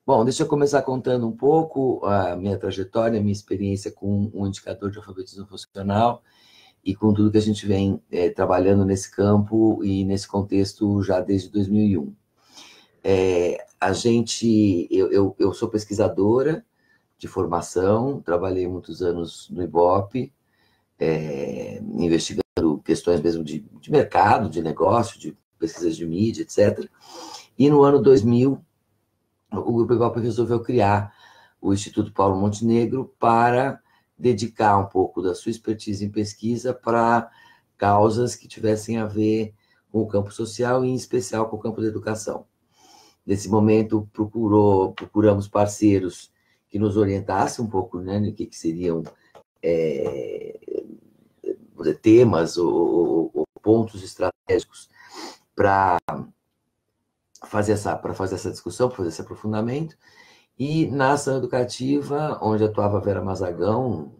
Bom, deixa eu começar contando um pouco a minha trajetória, a minha experiência com um indicador de alfabetismo funcional e com tudo que a gente vem trabalhando nesse campo e nesse contexto já desde 2001. Eu sou pesquisadora de formação, trabalhei muitos anos no Ibope, investigando questões mesmo de mercado, de negócio, de pesquisas de mídia, etc. E no ano 2000, o Grupo Ibope resolveu criar o Instituto Paulo Montenegro para dedicar um pouco da sua expertise em pesquisa para causas que tivessem a ver com o campo social e, em especial, com o campo da educação. Nesse momento, procuramos parceiros que nos orientassem um pouco, né, no que seriam temas ou pontos estratégicos para fazer essa discussão, para fazer esse aprofundamento. E na ação educativa, onde atuava a Vera Mazagão,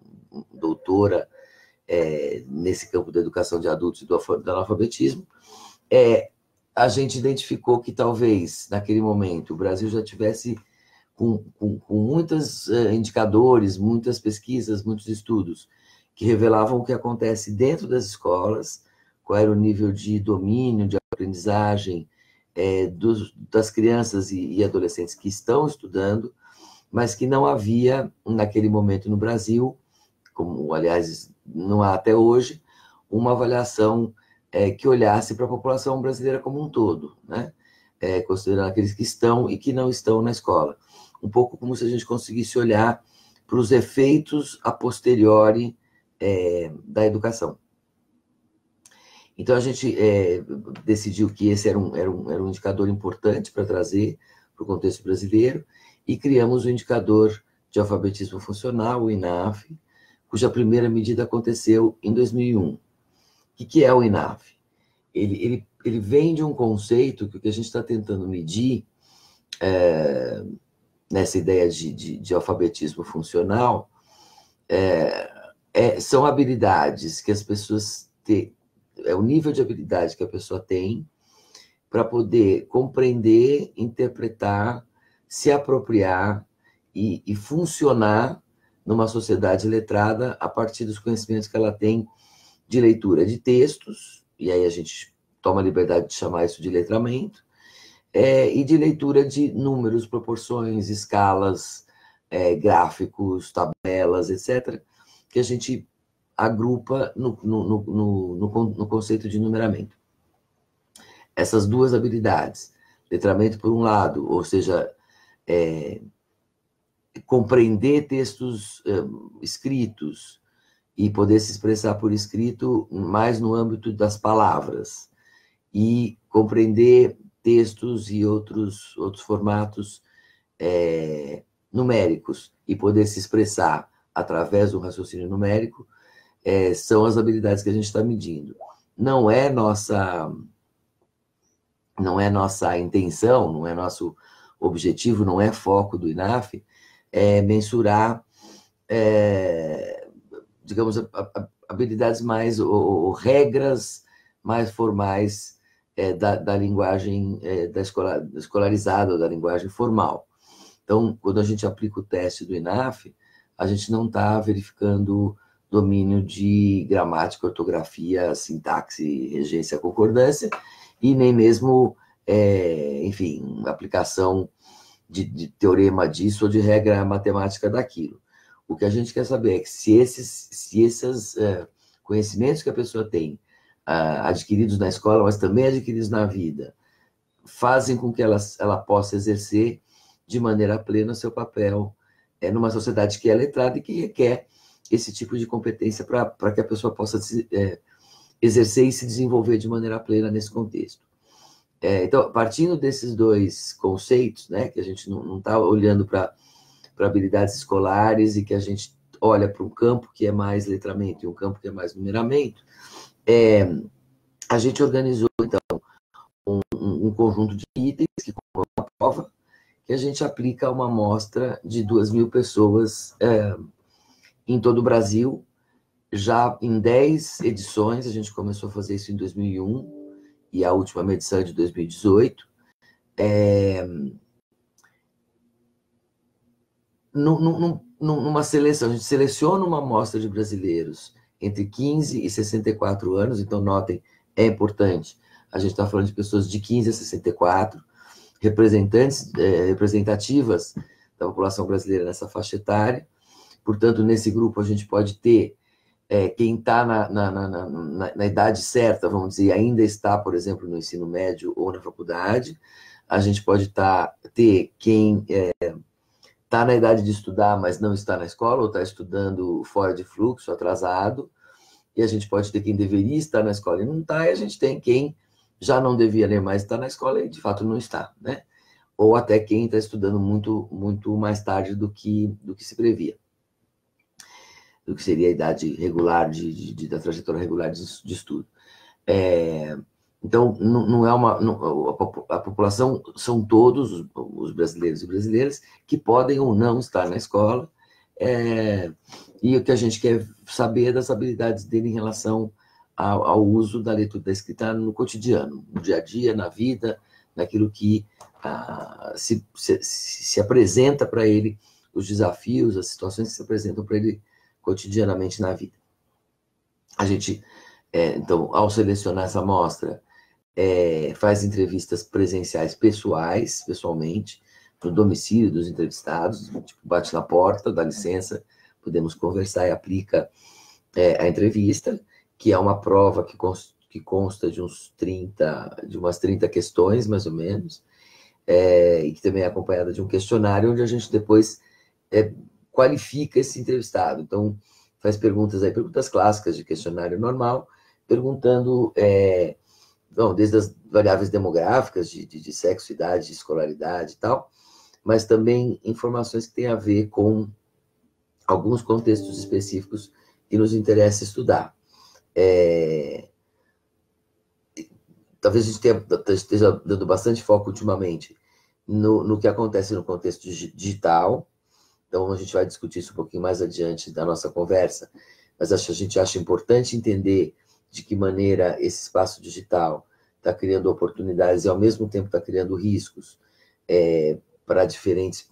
doutora nesse campo da educação de adultos e do analfabetismo, a gente identificou que talvez, naquele momento, o Brasil já tivesse com muitos indicadores, muitas pesquisas, muitos estudos que revelavam o que acontece dentro das escolas, qual era o nível de domínio, de aprendizagem das crianças e adolescentes que estão estudando, mas que não havia, naquele momento no Brasil, como, aliás, não há até hoje, uma avaliação que olhasse para a população brasileira como um todo, né? Considerando aqueles que estão e que não estão na escola. Um pouco como se a gente conseguisse olhar para os efeitos a posteriori da educação. Então, a gente decidiu que esse era um indicador importante para trazer para o contexto brasileiro e criamos o indicador de alfabetismo funcional, o INAF, cuja primeira medida aconteceu em 2001. O que é o INAF? Ele vem de um conceito que o que a gente está tentando medir nessa ideia de alfabetismo funcional são habilidades que as pessoas têm, o nível de habilidade que a pessoa tem para poder compreender, interpretar, se apropriar e funcionar numa sociedade letrada a partir dos conhecimentos que ela tem de leitura de textos, e aí a gente toma a liberdade de chamar isso de letramento, e de leitura de números, proporções, escalas, gráficos, tabelas, etc., que a gente agrupa no conceito de numeramento. Essas duas habilidades, letramento por um lado, ou seja, compreender textos escritos e poder se expressar por escrito mais no âmbito das palavras, e compreender textos e outros formatos numéricos e poder se expressar através do raciocínio numérico, são as habilidades que a gente está medindo. Não é nossa intenção, não é nosso objetivo, não é foco do INAF, mensurar, digamos, habilidades mais, ou regras mais formais da linguagem escolarizada, ou da linguagem formal. Então, quando a gente aplica o teste do INAF, a gente não está verificando domínio de gramática, ortografia, sintaxe, regência, concordância, e nem mesmo, enfim, aplicação de teorema disso ou de regra matemática daquilo. O que a gente quer saber é que se esses conhecimentos que a pessoa tem, adquiridos na escola, mas também adquiridos na vida, fazem com que ela possa exercer de maneira plena o seu papel numa sociedade que é letrada e que requer esse tipo de competência para que a pessoa possa exercer e se desenvolver de maneira plena nesse contexto. Então, partindo desses dois conceitos, né, que a gente não está olhando para habilidades escolares e que a gente olha para um campo que é mais letramento e um campo que é mais numeramento, a gente organizou, então, um conjunto de itens que compõem uma prova, que a gente aplica a uma amostra de 2.000 pessoas em todo o Brasil, já em 10 edições. A gente começou a fazer isso em 2001, e a última medição é de 2018. numa seleção, a gente seleciona uma amostra de brasileiros entre 15 e 64 anos, então notem, é importante, a gente está falando de pessoas de 15 a 64, representativas da população brasileira nessa faixa etária, portanto, nesse grupo a gente pode ter quem está na idade certa, vamos dizer, ainda está, por exemplo, no ensino médio ou na faculdade, a gente pode ter quem está na idade de estudar, mas não está na escola, ou está estudando fora de fluxo, atrasado, e a gente pode ter quem deveria estar na escola e não está, e a gente tem quem já não devia nem mais estar na escola e de fato não está, né? Ou até quem está estudando muito, muito mais tarde do que se previa, do que seria a idade regular da trajetória regular de estudo. Então, não é a população são todos os brasileiros e brasileiras que podem ou não estar na escola, e o que a gente quer saber é das habilidades dele em relação ao uso da leitura e da escrita no cotidiano, no dia a dia, na vida, naquilo que se apresenta para ele, os desafios, as situações que se apresentam para ele cotidianamente na vida. A gente, então, ao selecionar essa amostra, faz entrevistas presenciais pessoalmente, no domicílio dos entrevistados, tipo, bate na porta, dá licença, podemos conversar e aplica a entrevista, que é uma prova que consta de umas 30 questões, mais ou menos, e que também é acompanhada de um questionário, onde a gente depois qualifica esse entrevistado. Então, faz perguntas clássicas de questionário normal, perguntando, desde as variáveis demográficas, de sexo, idade, escolaridade e tal, mas também informações que têm a ver com alguns contextos específicos que nos interessa estudar. Talvez a gente esteja dando bastante foco ultimamente no que acontece no contexto digital. Então, a gente vai discutir isso um pouquinho mais adiante da nossa conversa, mas a gente acha importante entender de que maneira esse espaço digital está criando oportunidades e, ao mesmo tempo, está criando riscos para diferentes,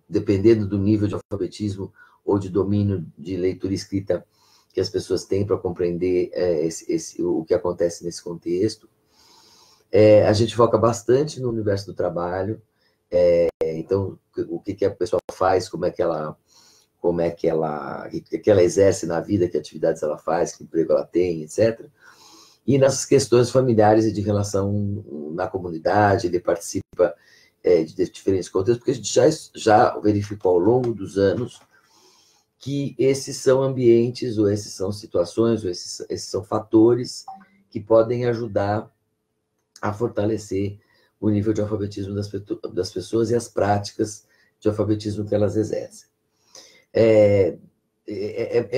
dependendo do nível de alfabetismo ou de domínio de leitura e escrita que as pessoas têm para compreender o que acontece nesse contexto. A gente foca bastante no universo do trabalho, então, o que a pessoa faz, como é que ela exerce na vida, que atividades ela faz, que emprego ela tem, etc. E nas questões familiares e de relação na comunidade, ele participa de diferentes contextos, porque a gente já verificou ao longo dos anos que esses são ambientes, ou esses são situações, ou esses são fatores que podem ajudar a fortalecer o nível de alfabetismo das pessoas e as práticas de alfabetismo que elas exercem. É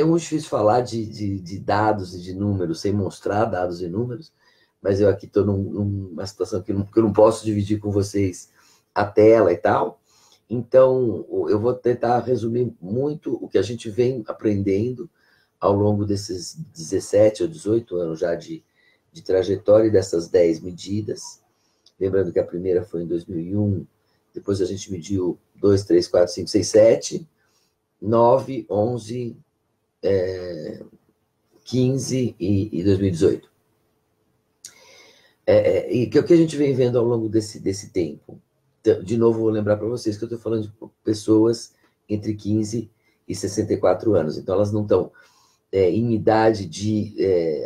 muito difícil falar de dados e de números sem mostrar dados e números, mas eu aqui estou numa situação que eu não posso dividir com vocês a tela e tal, então eu vou tentar resumir muito o que a gente vem aprendendo ao longo desses 17 ou 18 anos já de trajetória e dessas 10 medidas. Lembrando que a primeira foi em 2001, depois a gente mediu 2, 3, 4, 5, 6, 7, 9, 11, 15 e 2018. E que é o que a gente vem vendo ao longo desse tempo. De novo, vou lembrar para vocês que eu estou falando de pessoas entre 15 e 64 anos. Então, elas não estão em idade de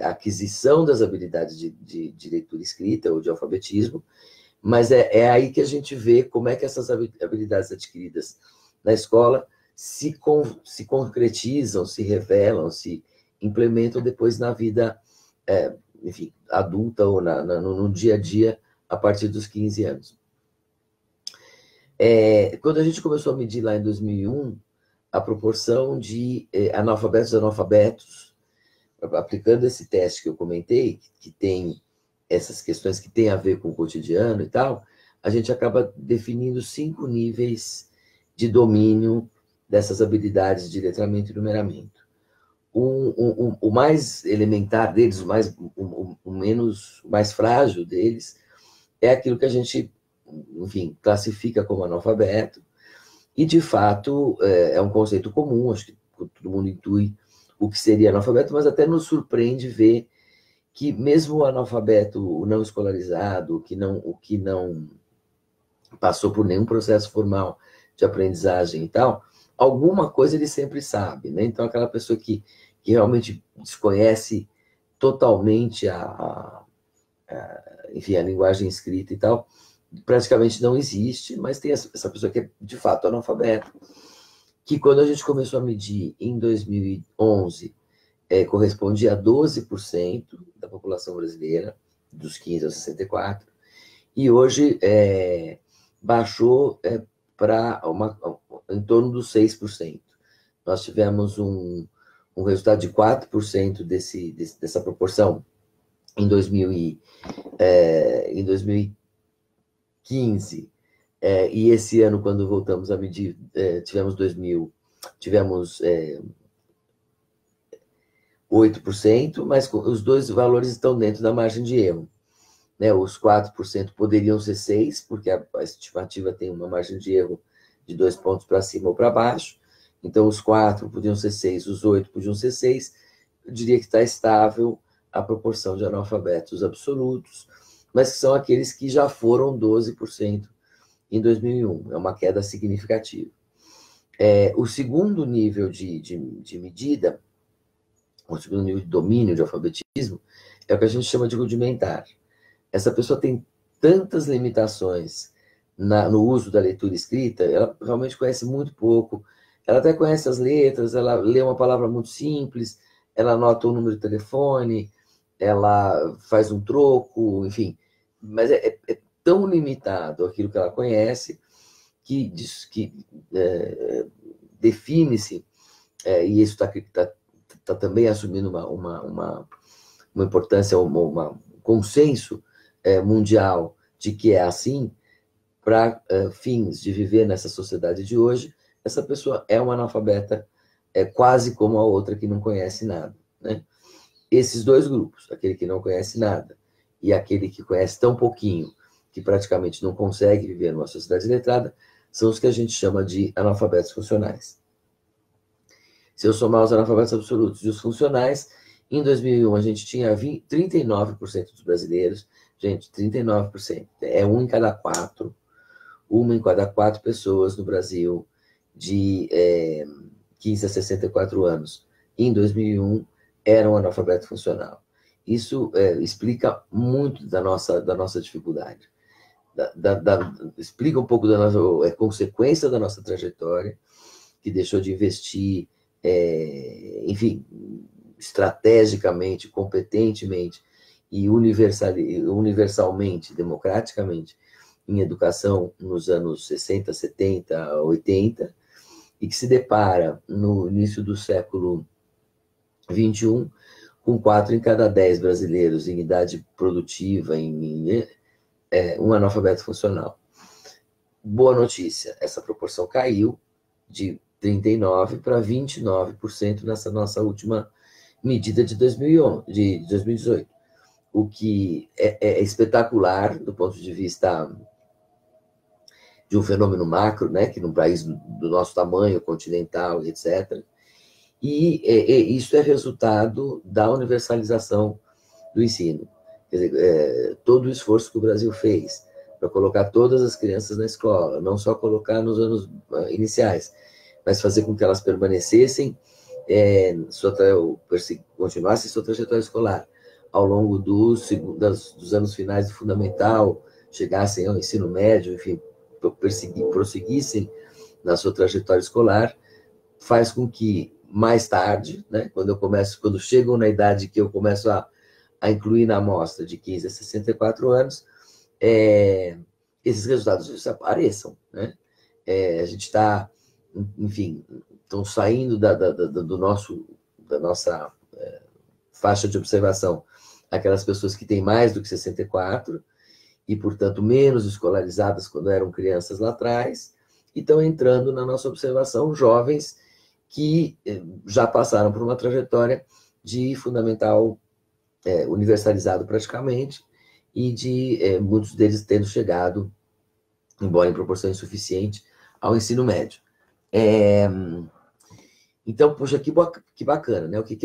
aquisição das habilidades de leitura e escrita ou de alfabetismo, mas é aí que a gente vê como é que essas habilidades adquiridas na escola se concretizam, se revelam, se implementam depois na vida, enfim, adulta ou no dia a dia, a partir dos 15 anos. Quando a gente começou a medir lá em 2001, a proporção de analfabetos e analfabetos, aplicando esse teste que eu comentei, que tem essas questões que têm a ver com o cotidiano e tal, a gente acaba definindo 5 níveis de domínio dessas habilidades de letramento e numeramento. O mais elementar deles, o mais frágil deles, é aquilo que a gente, enfim, classifica como analfabeto, E, de fato, é um conceito comum, acho que todo mundo intui o que seria analfabeto, mas até nos surpreende ver que mesmo o analfabeto, o não escolarizado, o que não passou por nenhum processo formal de aprendizagem e tal, alguma coisa ele sempre sabe, né? Então, aquela pessoa que realmente desconhece totalmente enfim, a linguagem escrita e tal, praticamente não existe, mas tem essa pessoa que é de fato analfabeta, que quando a gente começou a medir em 2011, correspondia a 12% da população brasileira, dos 15 aos 64, e hoje baixou para em torno dos 6%. Nós tivemos um resultado de 4% dessa proporção em 2015, e esse ano, quando voltamos a medir, tivemos 8%, mas os dois valores estão dentro da margem de erro. Né? Os 4% poderiam ser 6%, porque a estimativa tem uma margem de erro de 2 pontos para cima ou para baixo. Então, os 4 podiam ser 6, os 8 podiam ser 6. Eu diria que está estável a proporção de analfabetos absolutos, mas que são aqueles que já foram 12% em 2001. É uma queda significativa. O segundo nível de medida, o segundo nível de domínio de alfabetismo, é o que a gente chama de rudimentar. Essa pessoa tem tantas limitações no uso da leitura escrita, ela realmente conhece muito pouco, ela até conhece as letras, ela lê uma palavra muito simples, ela anota o número de telefone, ela faz um troco, enfim, mas é tão limitado aquilo que ela conhece que define-se, e isso está também assumindo uma importância, um consenso mundial de que é assim, para fins de viver nessa sociedade de hoje, essa pessoa é uma analfabeta quase como a outra que não conhece nada. Né? Esses dois grupos, aquele que não conhece nada e aquele que conhece tão pouquinho que praticamente não consegue viver numa sociedade letrada, são os que a gente chama de analfabetos funcionais. Se eu somar os analfabetos absolutos e os funcionais, em 2001 a gente tinha 39% dos brasileiros, gente, 39%, uma em cada quatro pessoas no Brasil de 15 a 64 anos, em 2001, eram analfabeto funcional. Isso explica muito da nossa dificuldade. Explica um pouco da nossa consequência da nossa trajetória, que deixou de investir, enfim, estrategicamente, competentemente e universalmente, democraticamente, em educação nos anos 60, 70, 80, e que se depara no início do século XXI com 4 em cada 10 brasileiros em idade produtiva, um analfabeto funcional. Boa notícia, essa proporção caiu de 39% para 29% nessa nossa última medida de 2018, o que é espetacular do ponto de vista de um fenômeno macro, né, que num país do nosso tamanho, continental, etc. E isso é resultado da universalização do ensino. Quer dizer, todo o esforço que o Brasil fez para colocar todas as crianças na escola, não só colocar nos anos iniciais, mas fazer com que elas permanecessem, continuassem sua trajetória escolar ao longo dos anos finais do fundamental, chegassem ao ensino médio, enfim, prosseguissem na sua trajetória escolar, faz com que mais tarde, né, quando chegam na idade que eu começo a incluir na amostra de 15 a 64 anos, esses resultados apareçam. Né? A gente está, enfim, estão saindo da nossa faixa de observação aquelas pessoas que têm mais do que 64 e, portanto, menos escolarizadas quando eram crianças lá atrás, e estão entrando na nossa observação jovens que já passaram por uma trajetória de fundamental universalizado praticamente, e de muitos deles tendo chegado, embora em proporção insuficiente, ao ensino médio. Então, poxa, que bacana, né? O que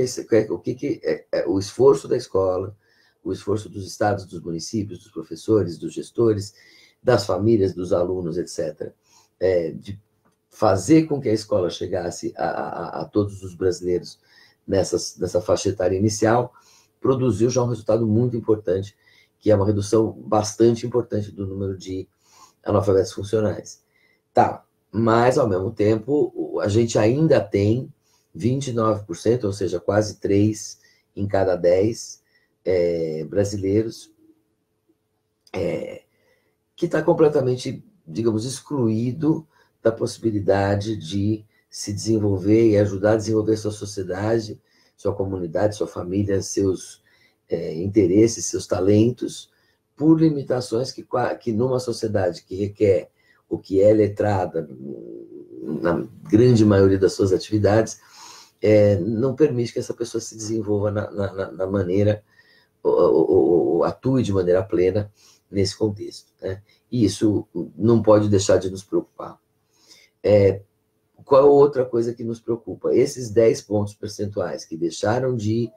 é o esforço da escola, o esforço dos estados, dos municípios, dos professores, dos gestores, das famílias, dos alunos, etc., de fazer com que a escola chegasse a todos os brasileiros nessa faixa etária inicial, produziu já um resultado muito importante, que é uma redução bastante importante do número de analfabetos funcionais. Tá, mas, ao mesmo tempo, a gente ainda tem 29%, ou seja, quase 3 em cada 10 brasileiros, que está completamente, digamos, excluído da possibilidade de se desenvolver e ajudar a desenvolver sua sociedade, sua comunidade, sua família, seus interesses, seus talentos, por limitações que numa sociedade que requer o que é letrada, na grande maioria das suas atividades, não permite que essa pessoa se desenvolva na maneira, ou atue de maneira plena nesse contexto, né? E isso não pode deixar de nos preocupar. Qual outra coisa que nos preocupa? Esses 10 pontos percentuais que deixaram de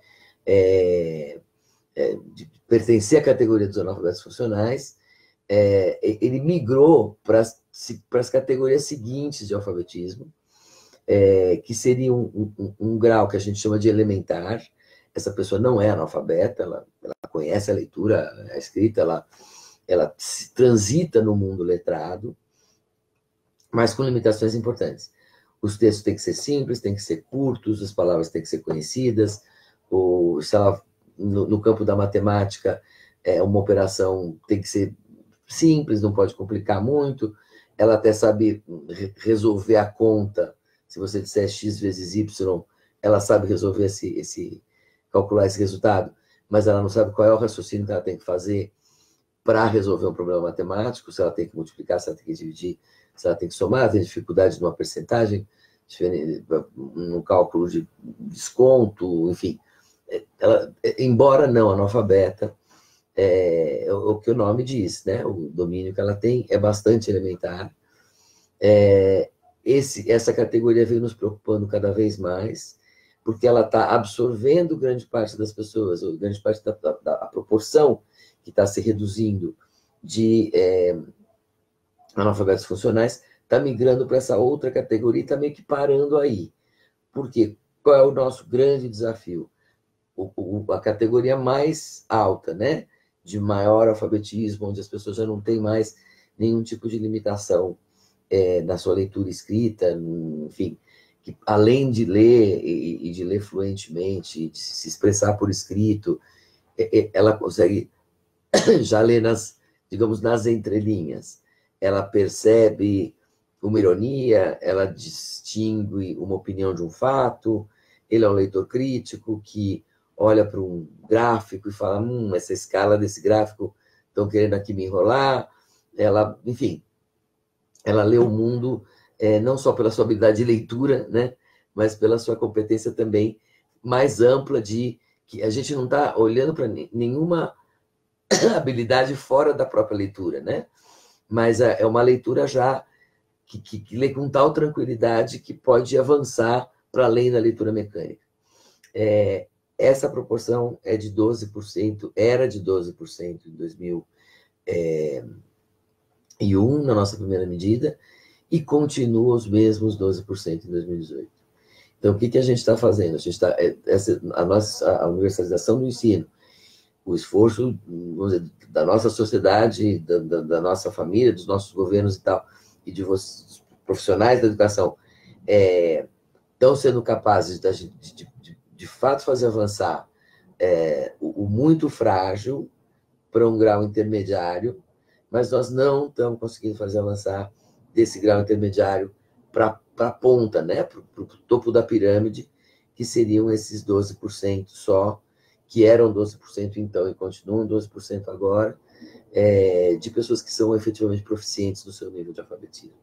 pertencer à categoria dos analfabetos funcionais, ele migrou para as categorias seguintes de alfabetismo, que seria um grau que a gente chama de elementar. Essa pessoa não é analfabeta, ela conhece a leitura, a escrita, ela transita no mundo letrado, mas com limitações importantes. Os textos têm que ser simples, têm que ser curtos, as palavras têm que ser conhecidas, ou se ela, no campo da matemática, uma operação tem que ser simples, não pode complicar muito, ela até sabe resolver a conta. Se você disser x vezes y, ela sabe resolver calcular esse resultado, mas ela não sabe qual é o raciocínio que ela tem que fazer para resolver um problema matemático, se ela tem que multiplicar, se ela tem que dividir, se ela tem que somar, tem dificuldade numa percentagem, no cálculo de desconto, enfim. Ela, embora não analfabeta, o que o nome diz, né? O domínio que ela tem é bastante elementar. Essa categoria vem nos preocupando cada vez mais, porque ela está absorvendo grande parte das pessoas, ou grande parte da proporção que está se reduzindo de analfabetos funcionais, está migrando para essa outra categoria e está meio que parando aí. Por quê? Qual é o nosso grande desafio? A categoria mais alta, né? De maior alfabetismo, onde as pessoas já não têm mais nenhum tipo de limitação na sua leitura escrita, enfim, que além de ler e de ler fluentemente, de se expressar por escrito, ela consegue já ler digamos, nas entrelinhas. Ela percebe uma ironia, ela distingue uma opinião de um fato, ele é um leitor crítico que olha para um gráfico e fala, essa escala desse gráfico estão querendo aqui me enrolar. Ela, enfim, ela lê o mundo não só pela sua habilidade de leitura, né, mas pela sua competência também mais ampla que a gente não está olhando para nenhuma habilidade fora da própria leitura, né? Mas é uma leitura já que lê com tal tranquilidade que pode avançar para além da leitura mecânica. Essa proporção é de 12%, era de 12% em 2001, na nossa primeira medida, e continua os mesmos 12% em 2018. Então, o que a gente está fazendo? A gente está a universalização do ensino, o esforço, vamos dizer, da nossa sociedade, da nossa família, dos nossos governos e tal, e de vocês, profissionais da educação, estão sendo capazes de fato fazer avançar o muito frágil para um grau intermediário, mas nós não estamos conseguindo fazer avançar desse grau intermediário para a ponta, né, para o topo da pirâmide, que seriam esses 12% só, que eram 12% então e continuam 12% agora, de pessoas que são efetivamente proficientes no seu nível de alfabetismo.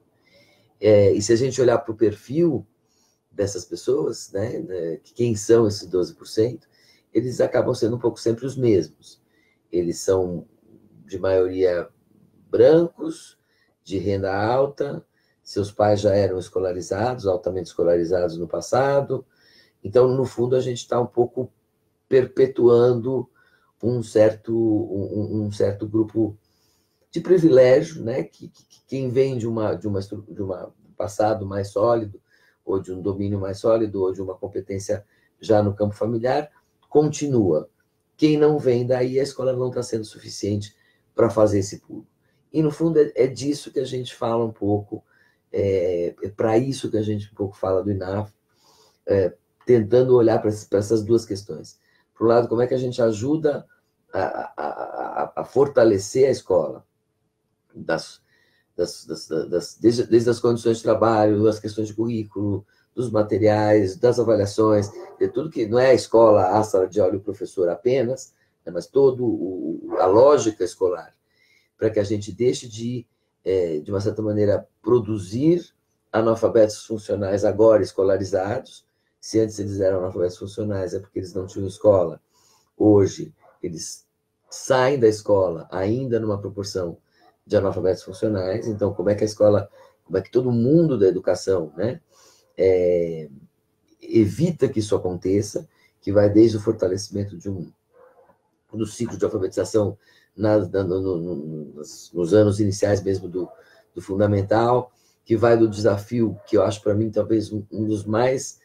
E se a gente olhar para o perfil dessas pessoas, né, quem são esses 12%, eles acabam sendo um pouco sempre os mesmos. Eles são, de maioria, brancos, de renda alta, seus pais já eram escolarizados, altamente escolarizados no passado. Então, no fundo, a gente está um pouco perpetuando um certo grupo de privilégio, né? Que quem vem de um passado mais sólido, ou de um domínio mais sólido, ou de uma competência já no campo familiar, continua. Quem não vem daí, a escola não está sendo suficiente para fazer esse pulo. E, no fundo, é disso que a gente fala um pouco, é para isso que a gente um pouco fala do INAF, tentando olhar para essas duas questões. Por um lado, como é que a gente ajuda a fortalecer a escola, desde as condições de trabalho, as questões de currículo, dos materiais, das avaliações, de tudo que não é a escola, a sala de aula e o professor apenas, né, mas toda a lógica escolar, para que a gente deixe de uma certa maneira, produzir analfabetos funcionais agora escolarizados. Se antes eles eram analfabetos funcionais, é porque eles não tinham escola. Hoje, eles saem da escola ainda numa proporção de analfabetos funcionais. Então, como é que a escola, como é que todo mundo da educação, né, evita que isso aconteça, que vai desde o fortalecimento do ciclo de alfabetização nos anos iniciais mesmo do fundamental, que vai do desafio, que eu acho para mim talvez um dos mais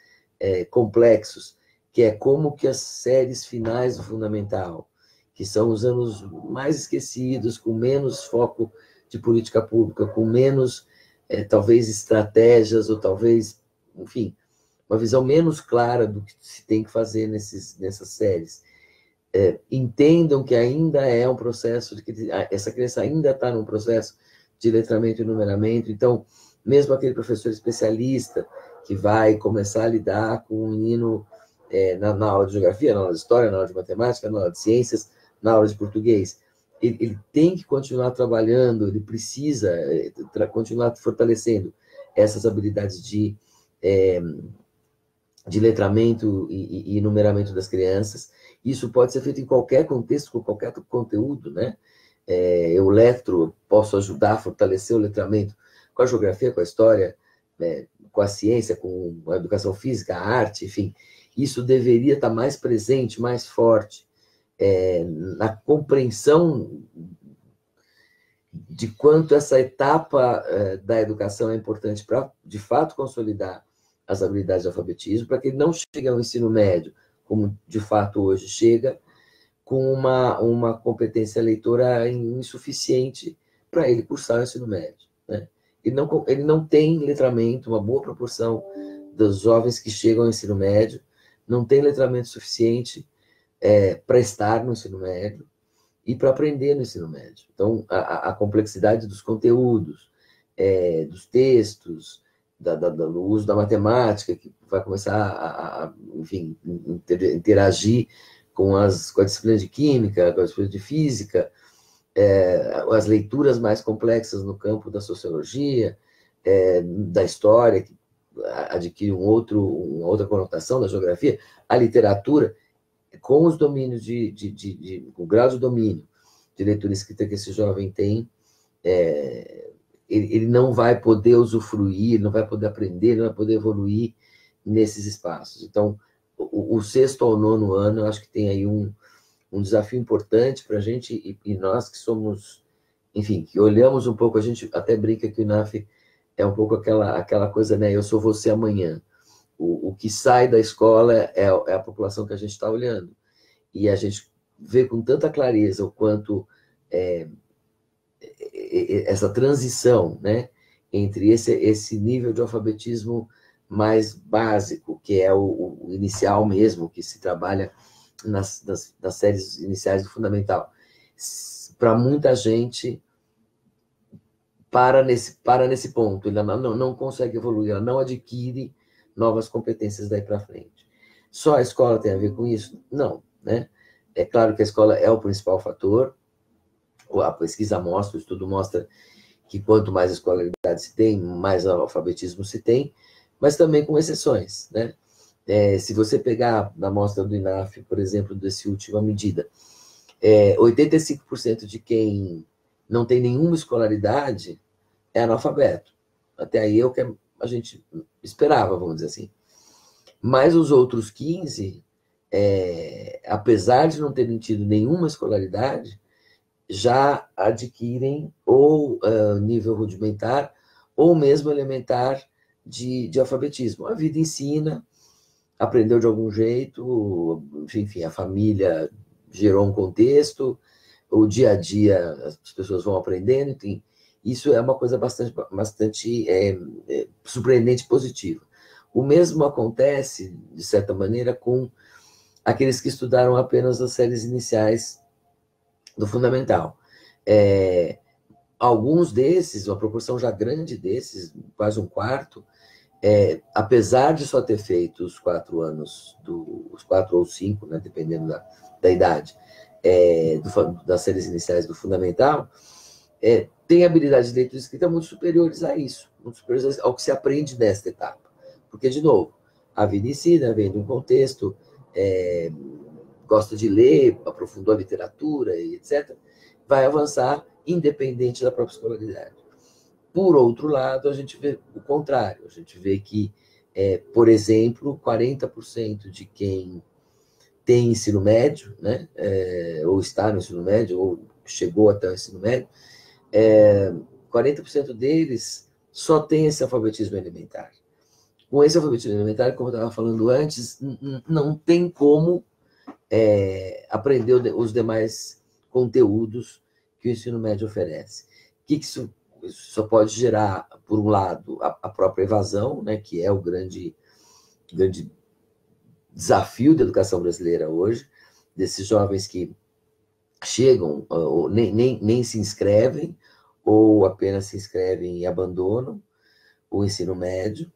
complexos, que é como que as séries finais do fundamental, que são os anos mais esquecidos, com menos foco de política pública, com menos, talvez, estratégias, ou talvez, enfim, uma visão menos clara do que se tem que fazer nessas séries. Entendam que ainda é um processo, de que essa criança ainda está num processo de letramento e numeramento. Então, mesmo aquele professor especialista que vai começar a lidar com um menino na aula de geografia, na aula de história, na aula de matemática, na aula de ciências, na aula de português, ele tem que continuar trabalhando, ele precisa continuar fortalecendo essas habilidades de letramento e numeramento das crianças. Isso pode ser feito em qualquer contexto, com qualquer conteúdo, né? Eu letro, posso ajudar a fortalecer o letramento com a geografia, com a história, com a ciência, com a educação física, a arte, enfim. Isso deveria estar mais presente, mais forte, na compreensão de quanto essa etapa da educação é importante para, de fato, consolidar as habilidades de alfabetismo, para que ele não chegue ao ensino médio, como de fato hoje chega, com uma competência leitora insuficiente para ele cursar o ensino médio, né? Ele não tem letramento, uma boa proporção dos jovens que chegam ao ensino médio não tem letramento suficiente para estar no ensino médio e para aprender no ensino médio. Então, a complexidade dos conteúdos, dos textos, do uso da matemática, que vai começar enfim, interagir com a disciplina de química, com a disciplina de física, as leituras mais complexas no campo da sociologia, da história, que adquire uma outra conotação, da geografia, a literatura, com os domínios com o grau de domínio de leitura e escrita que esse jovem tem, ele não vai poder usufruir, não vai poder aprender, não vai poder evoluir nesses espaços. Então, o sexto ao nono ano, eu acho que tem aí um desafio importante para a gente, e nós que somos, enfim, que olhamos um pouco, a gente até brinca que o INAF é um pouco aquela coisa, né? Eu sou você amanhã. O que sai da escola é a população que a gente está olhando. E a gente vê com tanta clareza o quanto essa transição, né, entre esse nível de alfabetismo mais básico, que é o inicial mesmo, que se trabalha nas séries iniciais do fundamental, para muita gente para nesse ponto, ela não consegue evoluir, ela não adquire novas competências daí para frente. Só a escola tem a ver com isso? Não, né? É claro que a escola é o principal fator, a pesquisa mostra, o estudo mostra que quanto mais escolaridade se tem, mais alfabetismo se tem, mas também com exceções, né? Se você pegar na amostra do INAF, por exemplo, dessa última medida, 85% de quem não tem nenhuma escolaridade é analfabeto. Até aí é o que a gente esperava, vamos dizer assim. Mas os outros 15, apesar de não terem tido nenhuma escolaridade, já adquirem ou nível rudimentar ou mesmo elementar de alfabetismo. A vida ensina, aprendeu de algum jeito, enfim, a família gerou um contexto, o dia a dia as pessoas vão aprendendo, enfim, isso é uma coisa bastante surpreendente e positiva. O mesmo acontece, de certa maneira, com aqueles que estudaram apenas as séries iniciais do fundamental. Alguns desses, uma proporção já grande desses, quase um quarto, apesar de só ter feito os 4 anos, os 4 ou 5, né, dependendo da idade, das séries iniciais do fundamental, tem habilidades de leitura e escrita muito superiores a isso, muito superiores ao que se aprende nesta etapa. Porque, de novo, a vida ensina, vem de um contexto, gosta de ler, aprofundou a literatura, e etc., vai avançar independente da própria escolaridade. Por outro lado, a gente vê o contrário. A gente vê que, por exemplo, 40% de quem tem ensino médio, né, ou está no ensino médio, ou chegou até o ensino médio, 40% deles só tem esse alfabetismo elementar. Com esse alfabetismo elementar, como eu estava falando antes, não tem como aprender os demais conteúdos que o ensino médio oferece. O que isso só pode gerar, por um lado, a própria evasão, né, que é o grande desafio da educação brasileira hoje, desses jovens que chegam, ou nem se inscrevem, ou apenas se inscrevem e abandonam o ensino médio.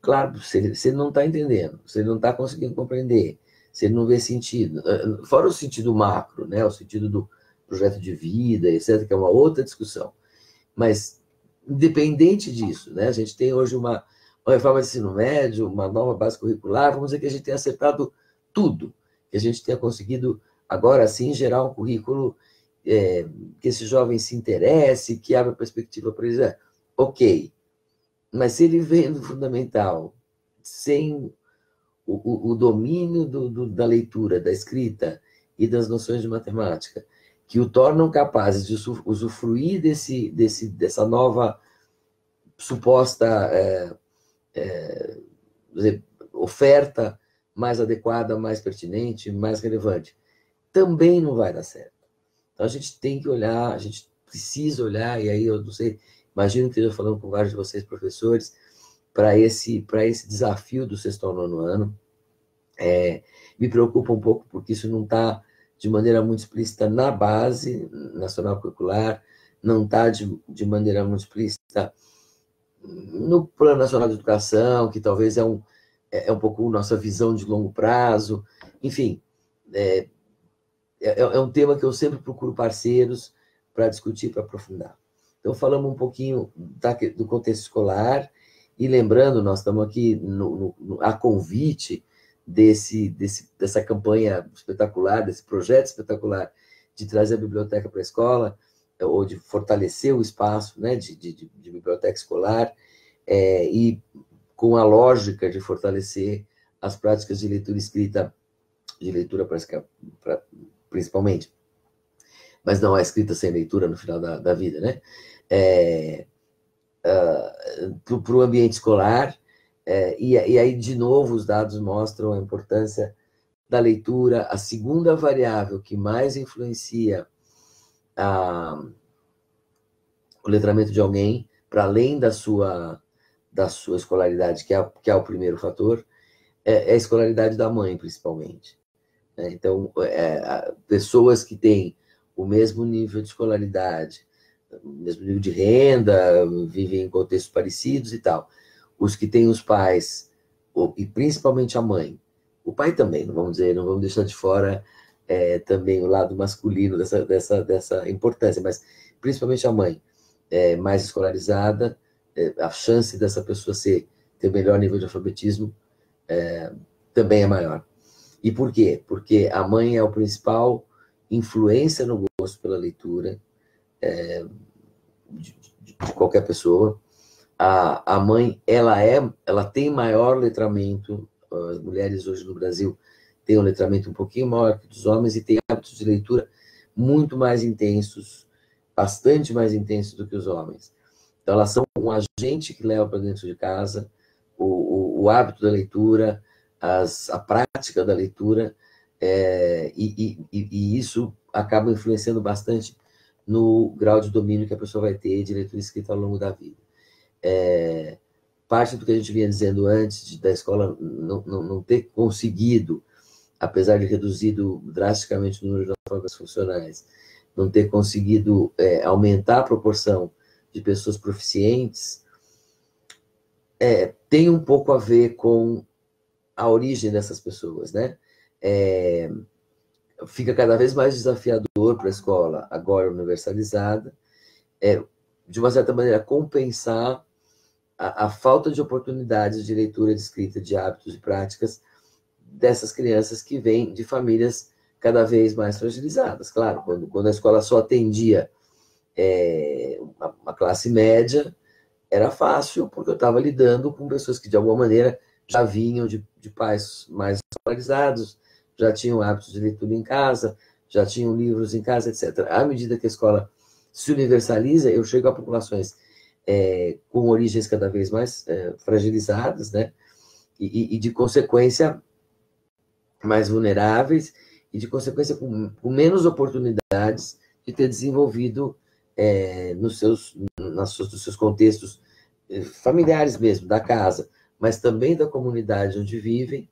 Claro, se ele não está entendendo, se ele não está conseguindo compreender, se ele não vê sentido, fora o sentido macro, né, o sentido do projeto de vida, etc., que é uma outra discussão. Mas, independente disso, né, a gente tem hoje uma reforma de ensino médio, uma nova base curricular, vamos dizer que a gente tenha acertado tudo, que a gente tenha conseguido, agora sim, gerar um currículo que esse jovem se interesse, que abra perspectiva para ele. Ok, mas se ele vem do fundamental sem o domínio da leitura, da escrita e das noções de matemática, que o tornam capazes de usufruir dessa nova suposta oferta mais adequada, mais pertinente, mais relevante, também não vai dar certo. Então a gente tem que olhar, a gente precisa olhar, e aí eu não sei, imagino que esteja falando com vários de vocês, professores, para esse desafio do sexto ao nono ano. Me preocupa um pouco porque isso não está de maneira muito explícita na base nacional curricular, não está de maneira muito explícita no Plano Nacional de Educação, que talvez é um pouco nossa visão de longo prazo. Enfim, é um tema que eu sempre procuro parceiros para discutir, para aprofundar. Então, falamos um pouquinho do contexto escolar, e lembrando, nós estamos aqui a convite dessa campanha espetacular, desse projeto espetacular de trazer a biblioteca para a escola, ou de fortalecer o espaço, né, de biblioteca escolar, e com a lógica de fortalecer as práticas de leitura escrita, de leitura principalmente, mas não a escrita sem leitura no final da vida, né? Para o ambiente escolar, e aí, de novo, os dados mostram a importância da leitura. A segunda variável que mais influencia o letramento de alguém, para além da sua escolaridade, que é o primeiro fator, é a escolaridade da mãe, principalmente. Então, pessoas que têm o mesmo nível de escolaridade, o mesmo nível de renda, vivem em contextos parecidos e tal. Os que têm os pais, e principalmente a mãe, o pai também, não vamos deixar de fora também o lado masculino dessa importância, mas principalmente a mãe, mais escolarizada, a chance dessa pessoa ter melhor nível de alfabetismo também é maior. E por quê? Porque a mãe é a principal influência no gosto pela leitura, de qualquer pessoa. A mãe, ela tem maior letramento. As mulheres hoje no Brasil têm um letramento um pouquinho maior que dos homens e têm hábitos de leitura muito mais intensos, bastante mais intensos do que os homens. Então, elas são um agente que leva para dentro de casa o hábito da leitura, a prática da leitura, e isso acaba influenciando bastante no grau de domínio que a pessoa vai ter de leitura escrita ao longo da vida. Parte do que a gente vinha dizendo antes, da escola não ter conseguido, apesar de reduzido drasticamente o número de analfabetos funcionais, não ter conseguido aumentar a proporção de pessoas proficientes, tem um pouco a ver com a origem dessas pessoas, né? Fica cada vez mais desafiador para a escola, agora universalizada, de uma certa maneira, compensar a falta de oportunidades de leitura, de escrita, de hábitos e práticas dessas crianças que vêm de famílias cada vez mais fragilizadas. Claro, quando a escola só atendia uma classe média, era fácil, porque eu estava lidando com pessoas que, de alguma maneira, já vinham de pais mais escolarizados, já tinham hábitos de leitura em casa, já tinham livros em casa, etc. À medida que a escola se universaliza, eu chego a populações com origens cada vez mais fragilizadas, né? E, de consequência, mais vulneráveis, e, de consequência, com menos oportunidades de ter desenvolvido nos seus contextos familiares mesmo, da casa, mas também da comunidade onde vivem,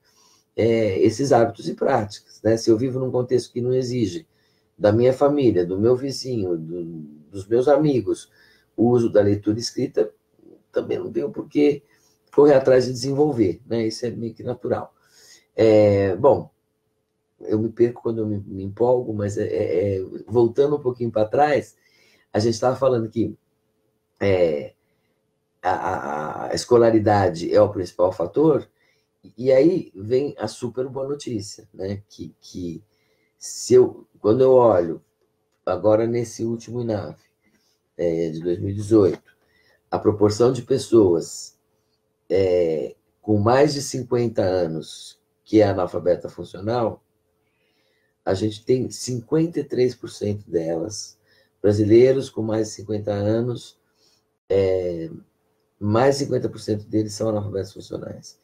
esses hábitos e práticas, né? Se eu vivo num contexto que não exige da minha família, do meu vizinho, dos meus amigos, o uso da leitura escrita, também não tenho por que correr atrás de desenvolver, né? Isso é meio que natural. Bom, eu me perco quando eu me empolgo, mas voltando um pouquinho para trás, a gente estava falando que a escolaridade é o principal fator, e aí vem a super boa notícia, né? Que quando eu olho, agora nesse último INAF, de 2018, a proporção de pessoas com mais de 50 anos que é analfabeta funcional, a gente tem 53% delas, brasileiros com mais de 50 anos, mais de 50% deles são analfabetos funcionais.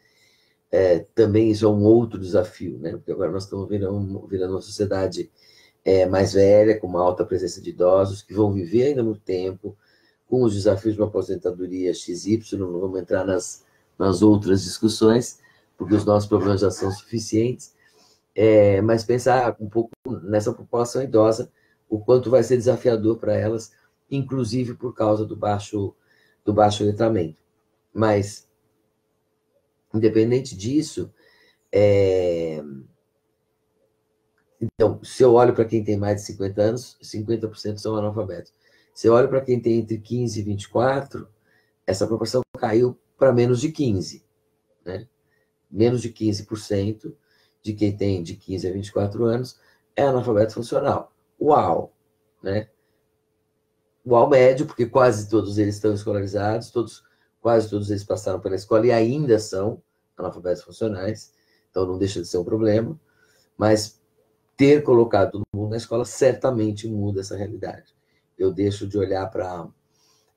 Também isso é um outro desafio, né? Porque agora nós estamos virando uma sociedade mais velha, com uma alta presença de idosos, que vão viver ainda muito tempo, com os desafios de uma aposentadoria XY, não vamos entrar nas outras discussões, porque os nossos problemas já são suficientes, mas pensar um pouco nessa população idosa, o quanto vai ser desafiador para elas, inclusive por causa do baixo letramento. Mas, independente disso, então, se eu olho para quem tem mais de 50 anos, 50% são analfabetos. Se eu olho para quem tem entre 15 e 24, essa proporção caiu para menos de 15%, né? Menos de 15% de quem tem de 15 a 24 anos é analfabeto funcional. Uau! Né? Uau médio, porque quase todos eles estão escolarizados, quase todos eles passaram pela escola e ainda são analfabetos funcionais, então não deixa de ser um problema, mas ter colocado todo mundo na escola certamente muda essa realidade. Eu deixo de olhar para...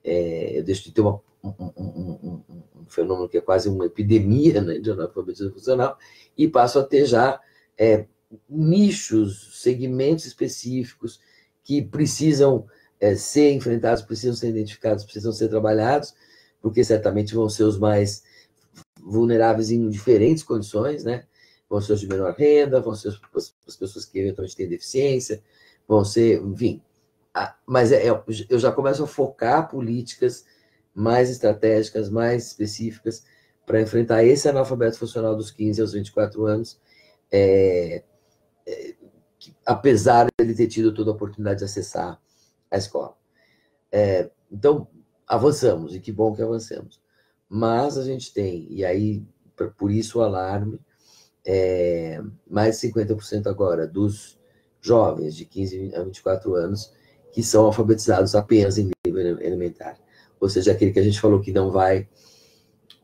eu deixo de ter um fenômeno que é quase uma epidemia, né, de analfabetismo funcional, e passo a ter já nichos, segmentos específicos que precisam ser enfrentados, precisam ser identificados, precisam ser trabalhados, porque certamente vão ser os mais vulneráveis em diferentes condições, né? Vão ser os de menor renda, vão ser as pessoas que eventualmente têm deficiência, vão ser, enfim. Mas eu já começo a focar políticas mais estratégicas, mais específicas, para enfrentar esse analfabeto funcional dos 15 aos 24 anos, apesar de ele ter tido toda a oportunidade de acessar a escola. Então, avançamos, e que bom que avançamos. Mas a gente tem, e aí, por isso o alarme, mais de 50% agora dos jovens de 15 a 24 anos que são alfabetizados apenas em língua elementar. Ou seja, aquele que a gente falou que não vai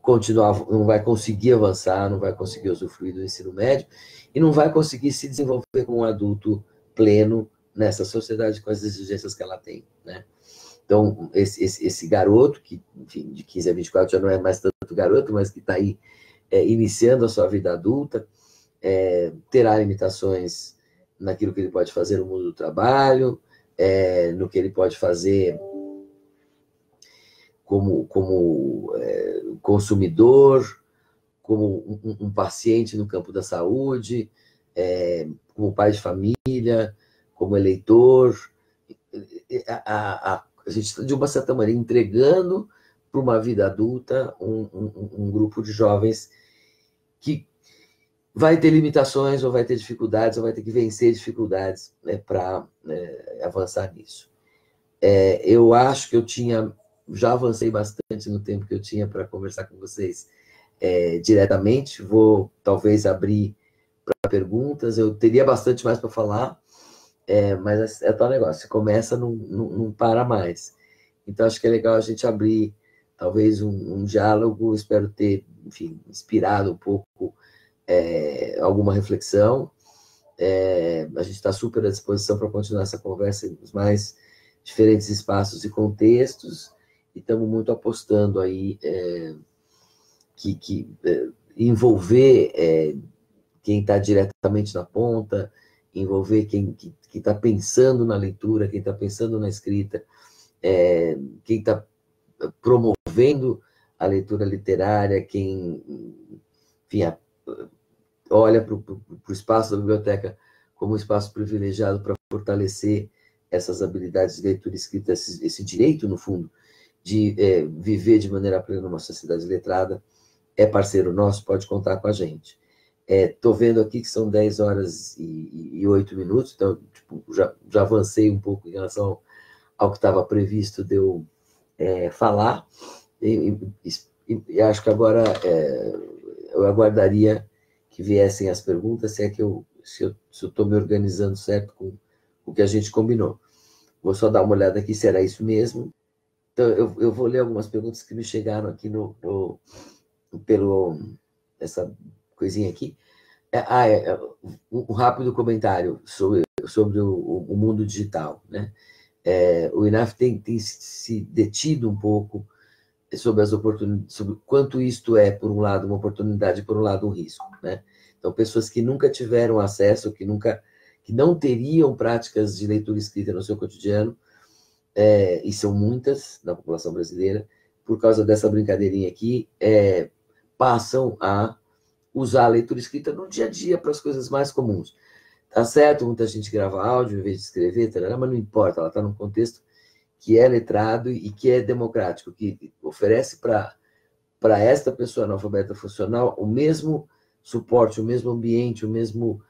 continuar, não vai conseguir avançar, não vai conseguir usufruir do ensino médio e não vai conseguir se desenvolver como um adulto pleno nessa sociedade com as exigências que ela tem, né? Então, esse garoto, que, enfim, de 15 a 24 já não é mais tanto garoto, mas que está aí iniciando a sua vida adulta, terá limitações naquilo que ele pode fazer no mundo do trabalho, no que ele pode fazer como consumidor, como um paciente no campo da saúde, como pai de família, como eleitor. A gente está, de uma certa maneira, entregando para uma vida adulta um grupo de jovens que vai ter limitações, ou vai ter dificuldades, ou vai ter que vencer dificuldades, né, para avançar nisso. Eu acho que já avancei bastante no tempo que eu tinha para conversar com vocês diretamente. Vou, talvez, abrir para perguntas. Eu teria bastante mais para falar, mas é tal negócio, se começa, não para mais. Então, acho que é legal a gente abrir, talvez, um diálogo. Espero ter, enfim, inspirado um pouco alguma reflexão. A gente está super à disposição para continuar essa conversa nos mais diferentes espaços e contextos, e estamos muito apostando aí que envolver quem está diretamente na ponta, envolver quem está pensando na leitura, quem está pensando na escrita, quem está promovendo a leitura literária, quem, enfim, olha para o espaço da biblioteca como um espaço privilegiado para fortalecer essas habilidades de leitura e escrita, esse direito, no fundo, de viver de maneira plena numa sociedade letrada, é parceiro nosso, pode contar com a gente. Estou vendo aqui que são 10 horas e 8 minutos, então tipo, já avancei um pouco em relação ao que estava previsto de eu falar, e acho que agora eu aguardaria que viessem as perguntas, se eu estou me organizando certo com o que a gente combinou. Vou só dar uma olhada aqui se era isso mesmo. Então, eu vou ler algumas perguntas que me chegaram aqui pelo essa coisinha aqui. Um rápido comentário sobre o mundo digital, né? O INAF tem se detido um pouco sobre as oportunidades, sobre quanto isto é, por um lado, uma oportunidade, por um lado, um risco, né? Então, pessoas que nunca tiveram acesso, que não teriam práticas de leitura e escrita no seu cotidiano, e são muitas na população brasileira, por causa dessa brincadeirinha aqui, passam a usar a leitura escrita no dia a dia para as coisas mais comuns. Tá certo, muita gente grava áudio em vez de escrever, mas não importa, ela está num contexto que é letrado e que é democrático, que oferece para esta pessoa analfabeta funcional o mesmo suporte, o mesmo ambiente, o mesmo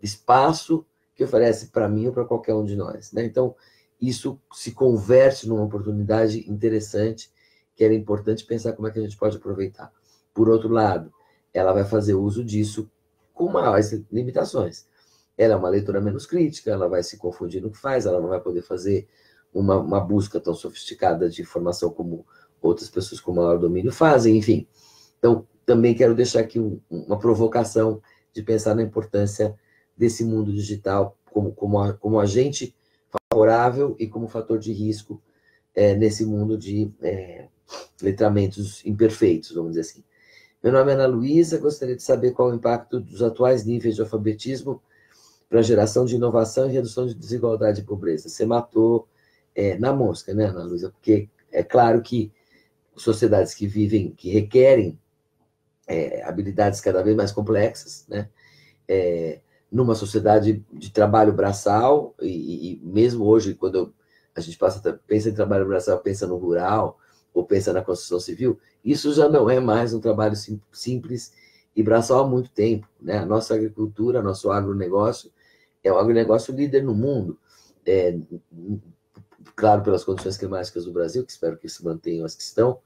espaço que oferece para mim ou para qualquer um de nós, né? Então, isso se converte numa oportunidade interessante, que era importante pensar como é que a gente pode aproveitar. Por outro lado, ela vai fazer uso disso com maiores limitações. Ela é uma leitura menos crítica, ela vai se confundir no que faz, ela não vai poder fazer uma busca tão sofisticada de informação como outras pessoas com maior domínio fazem, enfim. Então, também quero deixar aqui uma provocação de pensar na importância desse mundo digital como agente favorável e como fator de risco nesse mundo de letramentos imperfeitos, vamos dizer assim. Meu nome é Ana Luísa, gostaria de saber qual o impacto dos atuais níveis de alfabetismo para a geração de inovação e redução de desigualdade e pobreza. Você matou na mosca, né, Ana Luísa? Porque é claro que sociedades que vivem, que requerem habilidades cada vez mais complexas, né? Numa sociedade de trabalho braçal, e mesmo hoje, quando a gente pensa em trabalho braçal, pensa no rural, ou pensa na construção civil, isso já não é mais um trabalho simples e braçal há muito tempo, né? A nossa agricultura, nosso agronegócio, é um agronegócio líder no mundo, claro, pelas condições climáticas do Brasil, que espero que se mantenham as que estão,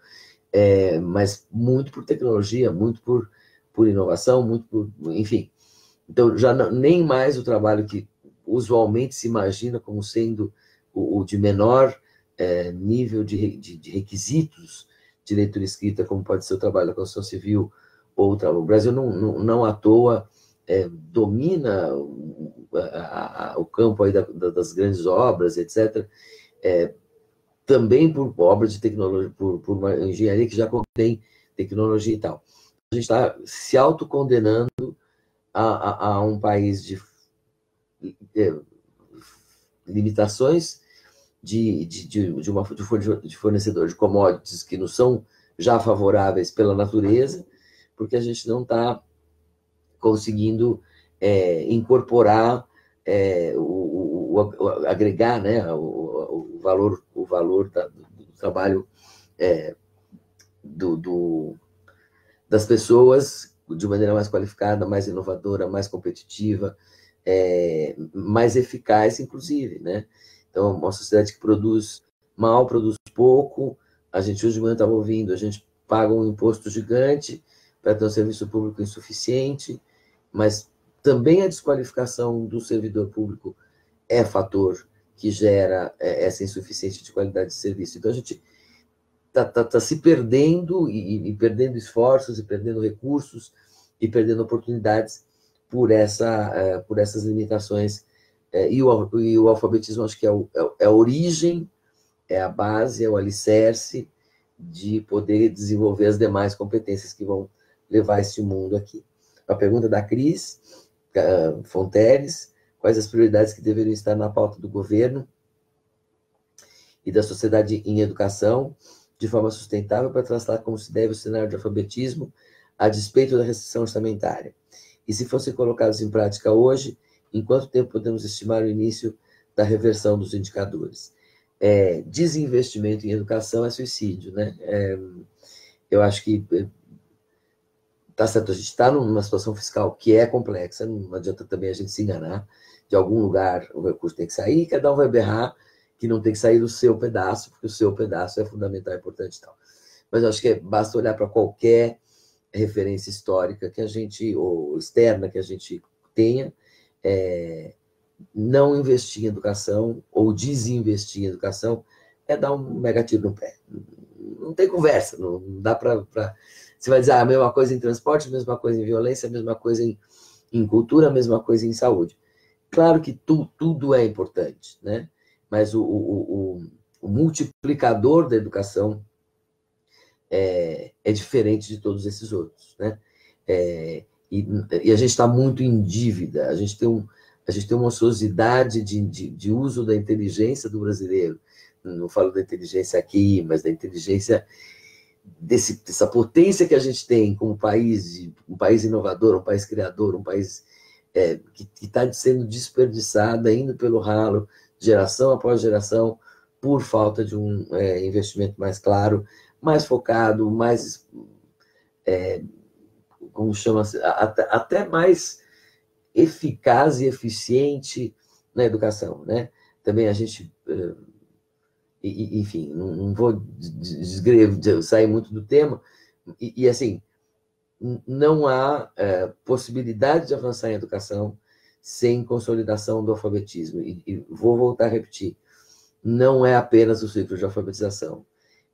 mas muito por tecnologia, muito por inovação, muito por, enfim. Então, já nem mais o trabalho que usualmente se imagina como sendo o de menor nível de requisitos de leitura escrita, como pode ser o trabalho da construção civil, ou o Brasil não à toa domina o campo aí das grandes obras, etc., também por obras de tecnologia, por uma engenharia que já contém tecnologia e tal. A gente está se autocondenando a um país de limitações de fornecedor de commodities que não são já favoráveis pela natureza, porque a gente não está conseguindo incorporar, agregar, né, o valor do trabalho das pessoas de maneira mais qualificada, mais inovadora, mais competitiva, mais eficaz, inclusive, né? Então, uma sociedade que produz mal, produz pouco. A gente hoje de manhã estava ouvindo, a gente paga um imposto gigante para ter um serviço público insuficiente, mas também a desqualificação do servidor público é fator que gera essa insuficiência de qualidade de serviço. Então, a gente está se perdendo e perdendo esforços, e perdendo recursos, e perdendo oportunidades por essas limitações. E o alfabetismo, acho que é a origem, é a base, é o alicerce de poder desenvolver as demais competências que vão levar esse mundo aqui. A pergunta da Cris Fonteles: quais as prioridades que deveriam estar na pauta do governo e da sociedade em educação, de forma sustentável, para traçar como se deve o cenário de alfabetismo, a despeito da restrição orçamentária? E se fossem colocados em prática hoje, em quanto tempo podemos estimar o início da reversão dos indicadores? Desinvestimento em educação é suicídio, né? Eu acho que tá certo, a gente está numa situação fiscal que é complexa, não adianta também a gente se enganar. De algum lugar o recurso tem que sair, e cada um vai berrar que não tem que sair do seu pedaço, porque o seu pedaço é fundamental, importante e tal. Mas eu acho que basta olhar para qualquer referência histórica que a gente, ou externa que a gente tenha, não investir em educação ou desinvestir em educação é dar um negativo no pé. Não tem conversa, não dá para... Você vai dizer a mesma coisa em transporte, a mesma coisa em violência, a mesma coisa em cultura, a mesma coisa em saúde. Claro que tudo é importante, né? Mas o multiplicador da educação é diferente de todos esses outros, né? E a gente está muito em dívida, a gente tem uma ociosidade de uso da inteligência do brasileiro. Não falo da inteligência aqui, mas da inteligência dessa potência que a gente tem como país, um país inovador, um país criador, um país que está sendo desperdiçada, indo pelo ralo, geração após geração, por falta de um investimento mais claro, mais focado, mais, como chama, até mais eficaz e eficiente na educação, né? Também a gente, enfim, não vou sair muito do tema, e assim, não há possibilidade de avançar em educação sem consolidação do alfabetismo. E vou voltar a repetir, não é apenas o ciclo de alfabetização.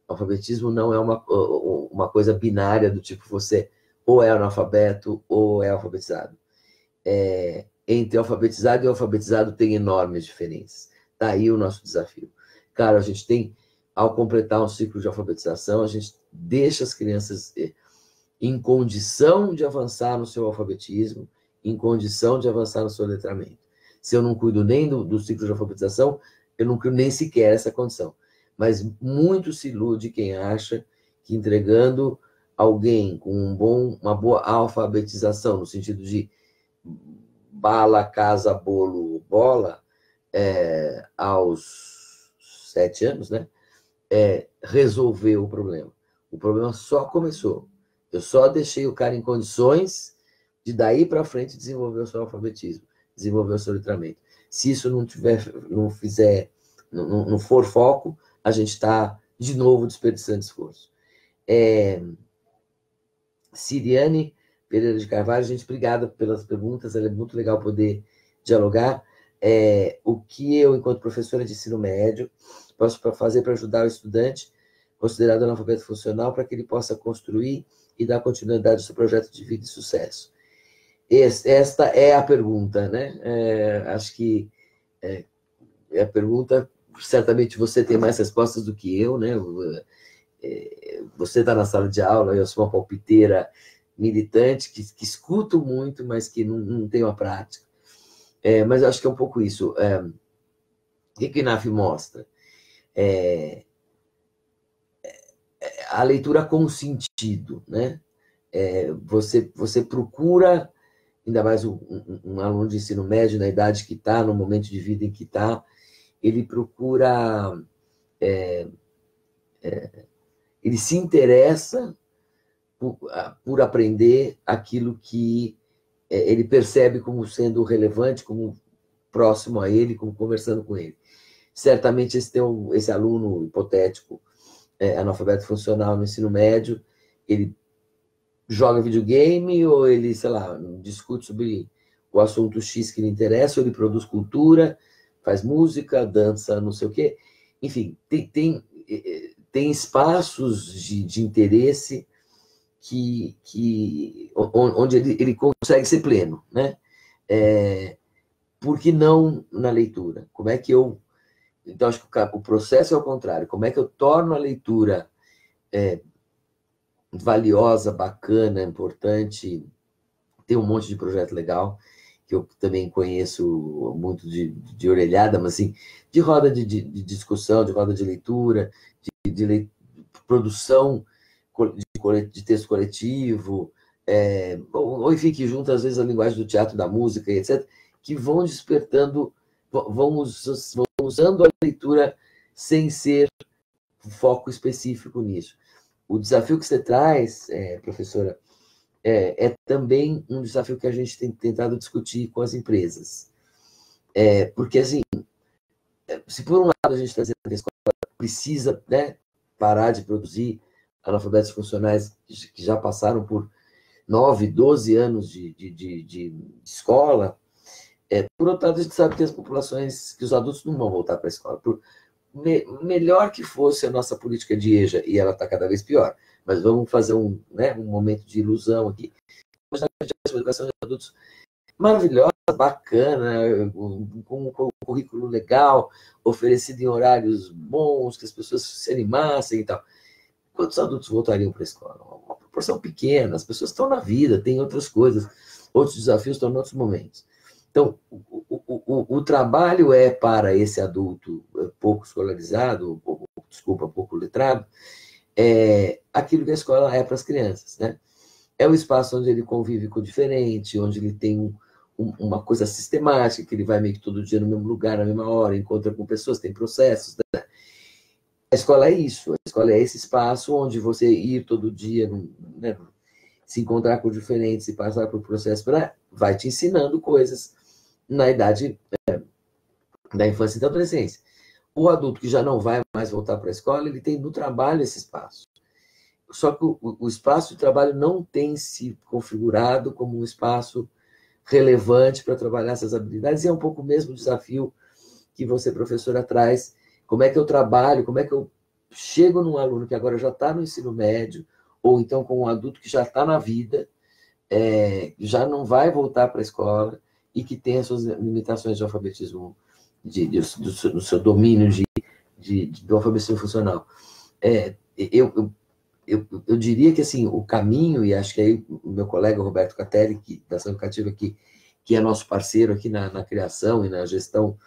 O alfabetismo não é uma coisa binária do tipo você ou é analfabeto ou é alfabetizado. Entre alfabetizado e alfabetizado tem enormes diferenças. Está aí o nosso desafio. Claro, a gente tem, ao completar um ciclo de alfabetização, a gente deixa as crianças em condição de avançar no seu alfabetismo, em condição de avançar no seu letramento. Se eu não cuido nem do ciclo de alfabetização, eu não crio nem sequer essa condição. Mas muito se ilude quem acha que entregando alguém com uma boa alfabetização, no sentido de bala, casa, bolo, bola, aos 7 anos, né? Resolveu o problema. O problema só começou. Eu só deixei o cara em condições de daí para frente desenvolver o seu alfabetismo, desenvolver o seu letramento. Se isso não for foco, a gente está de novo desperdiçando esforço. Siriane Pereira de Carvalho, gente, obrigada pelas perguntas, é muito legal poder dialogar. O que eu, enquanto professora de ensino médio, posso fazer para ajudar o estudante considerado analfabeto funcional para que ele possa construir e dar continuidade ao seu projeto de vida e sucesso? Esta é a pergunta, né? Acho que é a pergunta, certamente você tem mais respostas do que eu, né? Você está na sala de aula, eu sou uma palpiteira militante que escuto muito, mas que não tenho a prática. Mas eu acho que é um pouco isso. O que o INAF mostra? A leitura com sentido, né? Você procura, ainda mais um aluno de ensino médio, na idade que está, no momento de vida em que está, ele procura, ele se interessa por aprender aquilo que ele percebe como sendo relevante, como próximo a ele, como conversando com ele. Certamente esse aluno hipotético, analfabeto funcional no ensino médio, ele joga videogame, ou ele, sei lá, discute sobre o assunto X que lhe interessa, ou ele produz cultura, faz música, dança, não sei o quê. Enfim, tem espaços de interesse onde ele consegue ser pleno, né? Por que não na leitura? Como é que eu... Então, acho que o processo é ao contrário. Como é que eu torno a leitura valiosa, bacana, importante? Tem um monte de projeto legal, que eu também conheço muito de orelhada, mas assim, de roda de discussão, de roda de leitura, de produção de texto coletivo, ou enfim, que junta às vezes a linguagem do teatro, da música, e etc., que vão despertando, vão usando a leitura sem ser foco específico nisso. O desafio que você traz, professora, é também um desafio que a gente tem tentado discutir com as empresas. Porque, assim, se por um lado a gente está dizendo que a escola precisa, né, parar de produzir analfabetos funcionais que já passaram por 9, 12 anos de escola, por outro lado, a gente sabe que as populações, que os adultos não vão voltar para a escola. Melhor que fosse a nossa política de EJA, e ela está cada vez pior, mas vamos fazer um momento de ilusão aqui. Mas a gente tem uma educação de adultos maravilhosa, bacana, com um currículo legal, oferecido em horários bons, que as pessoas se animassem e tal. Quantos adultos voltariam para a escola? Uma proporção pequena. As pessoas estão na vida, têm outras coisas, outros desafios, estão em outros momentos. Então, o trabalho é para esse adulto pouco escolarizado, pouco letrado, aquilo que a escola é para as crianças, né? É o espaço onde ele convive com o diferente, onde ele tem uma coisa sistemática, que ele vai meio que todo dia no mesmo lugar, na mesma hora, encontra com pessoas, tem processos, né? A escola é isso, a escola é esse espaço onde você ir todo dia, né, se encontrar com diferentes e passar por processo, vai te ensinando coisas na idade da infância e da adolescência. O adulto que já não vai mais voltar para a escola, ele tem no trabalho esse espaço. Só que o espaço de trabalho não tem se configurado como um espaço relevante para trabalhar essas habilidades, e é um pouco o mesmo desafio que você, professora, traz. Como é que eu trabalho, como é que eu chego num aluno que agora já está no ensino médio, ou então com um adulto que já está na vida, já não vai voltar para a escola e que tem as suas limitações de alfabetismo, do seu domínio do alfabetismo funcional. Eu diria que assim, o caminho, e acho que aí o meu colega Roberto Catelli, da Ação Educativa, que é nosso parceiro aqui na criação e na gestão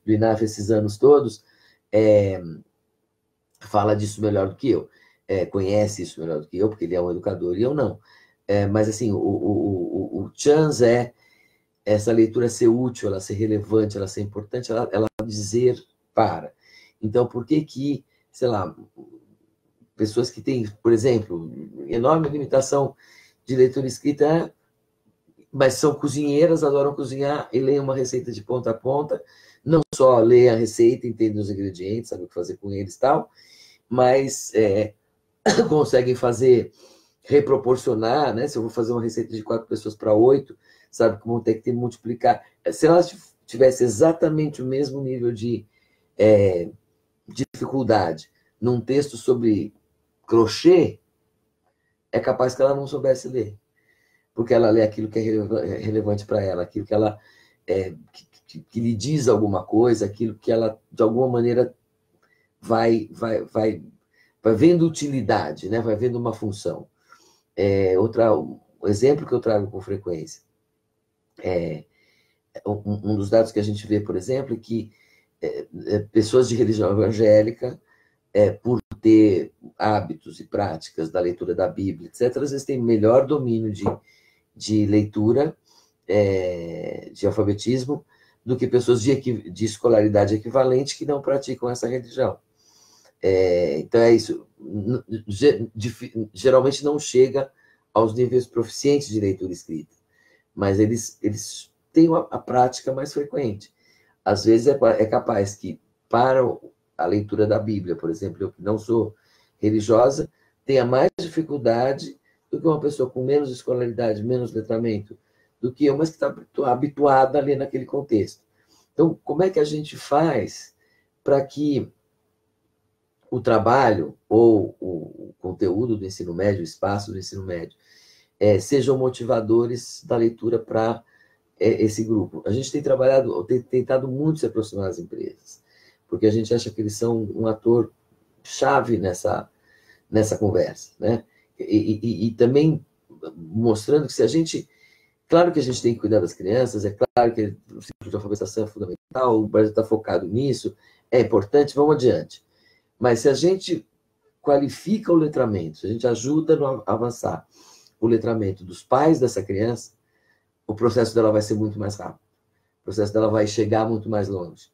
do INAF esses anos todos, fala disso melhor do que eu, conhece isso melhor do que eu, porque ele é um educador e eu não. Mas assim, o chance essa leitura ser útil, ela ser relevante, ela ser importante, ela dizer para. Então, por que, sei lá, pessoas que têm, por exemplo, enorme limitação de leitura escrita, mas são cozinheiras, adoram cozinhar e leem uma receita de ponta a ponta, não só leem a receita, entendem os ingredientes, sabem o que fazer com eles e tal, mas conseguem reproporcionar, né? Se eu vou fazer uma receita de 4 pessoas para 8, sabe como tem que multiplicar. Se elas tivessem exatamente o mesmo nível de dificuldade num texto sobre crochê, é capaz que ela não soubesse ler, porque ela lê aquilo que é relevante para ela, aquilo que ela que lhe diz alguma coisa, aquilo que ela de alguma maneira vai vendo utilidade, né? Vai vendo uma função. Um exemplo que eu trago com frequência um dos dados que a gente vê, por exemplo, é que pessoas de religião evangélica, por ter hábitos e práticas da leitura da Bíblia, etc., às vezes têm melhor domínio de leitura, de alfabetismo, do que pessoas de escolaridade equivalente que não praticam essa religião. Então é isso. Geralmente não chega aos níveis proficientes de leitura escrita, mas eles têm a prática mais frequente. Às vezes é capaz que, para a leitura da Bíblia, por exemplo, eu que não sou religiosa, tenha mais dificuldade do que uma pessoa com menos escolaridade, menos letramento do que eu, mas que está habituada a ler naquele contexto. Então, como é que a gente faz para que o trabalho ou o conteúdo do ensino médio, o espaço do ensino médio, sejam motivadores da leitura para esse grupo? A gente tem tentado muito se aproximar das empresas, porque a gente acha que eles são um ator chave nessa conversa, né? E também mostrando que se a gente... Claro que a gente tem que cuidar das crianças, é claro que o ciclo de alfabetização é fundamental, o Brasil está focado nisso, é importante, vamos adiante. Mas se a gente qualifica o letramento, se a gente ajuda a avançar o letramento dos pais dessa criança, o processo dela vai ser muito mais rápido. O processo dela vai chegar muito mais longe.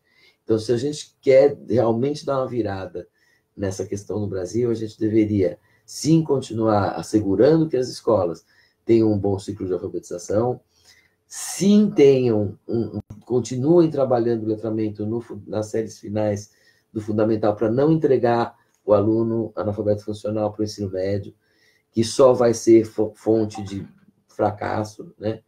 Então, se a gente quer realmente dar uma virada nessa questão no Brasil, a gente deveria, sim, continuar assegurando que as escolas tenham um bom ciclo de alfabetização, sim, continuem trabalhando o letramento nas séries finais do fundamental para não entregar o aluno analfabeto funcional para o ensino médio, que só vai ser fonte de fracasso, né?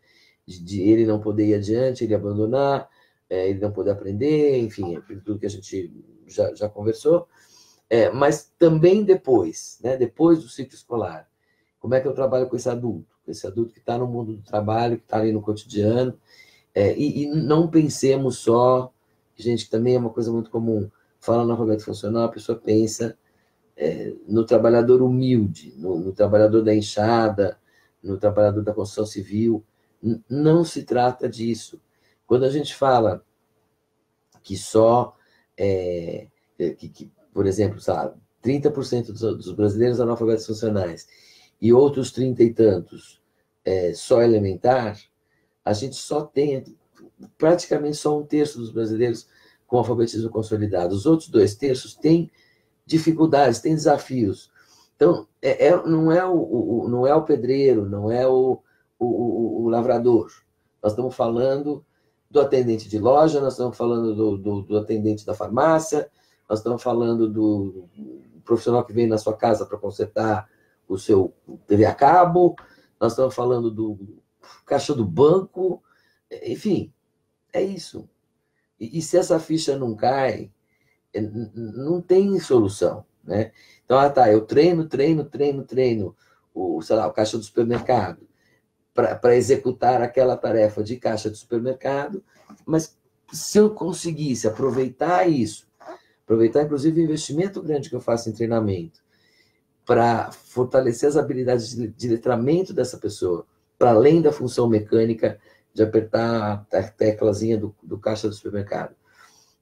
De ele não poder ir adiante, ele abandonar, ele não poder aprender, enfim, tudo que a gente já conversou. Mas também depois, né? Depois do ciclo escolar, como é que eu trabalho com esse adulto? Com esse adulto que está no mundo do trabalho, que está ali no cotidiano, e não pensemos só, gente, que também é uma coisa muito comum, fala no alfabeto funcional, a pessoa pensa no trabalhador humilde, no trabalhador da enxada, no trabalhador da construção civil. Não se trata disso. Quando a gente fala que só, por exemplo, sabe, 30% dos brasileiros analfabetos funcionais e outros 30 e tantos só elementar, a gente só tem praticamente só 1/3 dos brasileiros com alfabetismo consolidado. Os outros 2/3 têm dificuldades, têm desafios. Então, não é o pedreiro, não é o lavrador. Nós estamos falando do atendente de loja, nós estamos falando do atendente da farmácia, nós estamos falando do profissional que vem na sua casa para consertar o seu TV a cabo, nós estamos falando do caixa do banco, enfim, é isso. E se essa ficha não cai, não tem solução, né? Então, eu treino sei lá, o caixa do supermercado para executar aquela tarefa de caixa de supermercado, mas se eu conseguisse aproveitar isso, aproveitar inclusive o investimento grande que eu faço em treinamento, para fortalecer as habilidades de letramento dessa pessoa, para além da função mecânica de apertar a teclazinha do caixa do supermercado,